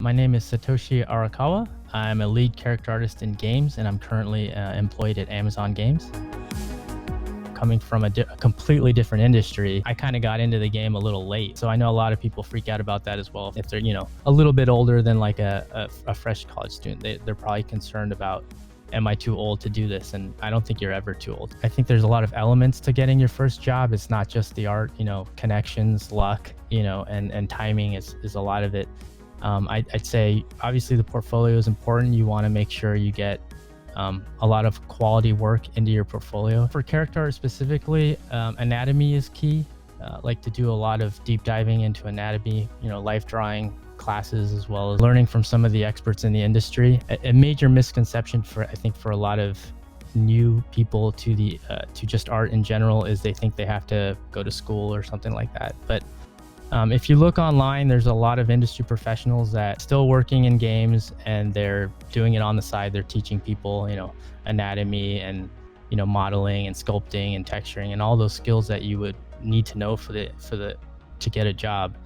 My name is Satoshi Arakawa. I'm a lead character artist in games, and I'm currently employed at Amazon Games. Coming from a completely different industry, I kind of got into the game a little late. So I know a lot of people freak out about that as well. If they're, a little bit older than like a fresh college student, they're probably concerned about, am I too old to do this? And I don't think you're ever too old. I think there's a lot of elements to getting your first job. It's not just the art, connections, luck, and timing is a lot of it. I'd say obviously the portfolio is important. You want to make sure you get a lot of quality work into your portfolio. For character art specifically, anatomy is key. Like to do a lot of deep diving into anatomy, life drawing classes, as well as learning from some of the experts in the industry. A major misconception for a lot of new people to just art in general is they think they have to go to school or something like that. But if you look online, there's a lot of industry professionals that still working in games, and they're doing it on the side. They're teaching people, anatomy and, modeling and sculpting and texturing and all those skills that you would need to know to get a job.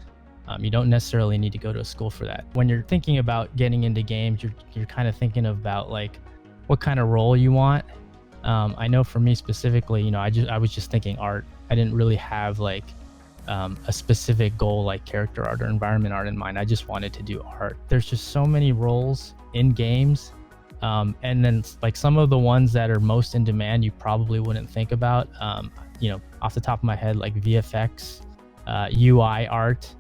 You don't necessarily need to go to a school for that. When you're thinking about getting into games, you're kind of thinking about like what kind of role you want. I know for me specifically, I was just thinking art. I didn't really have like a specific goal like character art or environment art in mind. I just wanted to do art. There's just so many roles in games. And then like some of the ones that are most in demand, you probably wouldn't think about, off the top of my head, like VFX, UI art.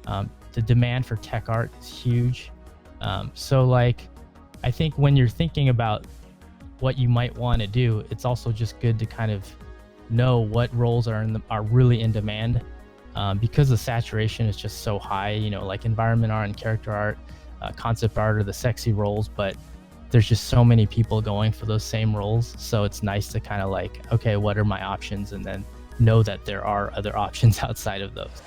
The demand for tech art is huge. So like, I think when you're thinking about what you might want to do, it's also just good to kind of know what roles are really in demand. Because the saturation is just so high, like environment art and character art, concept art are the sexy roles, but there's just so many people going for those same roles. So it's nice to kind of like, okay, what are my options? And then know that there are other options outside of those.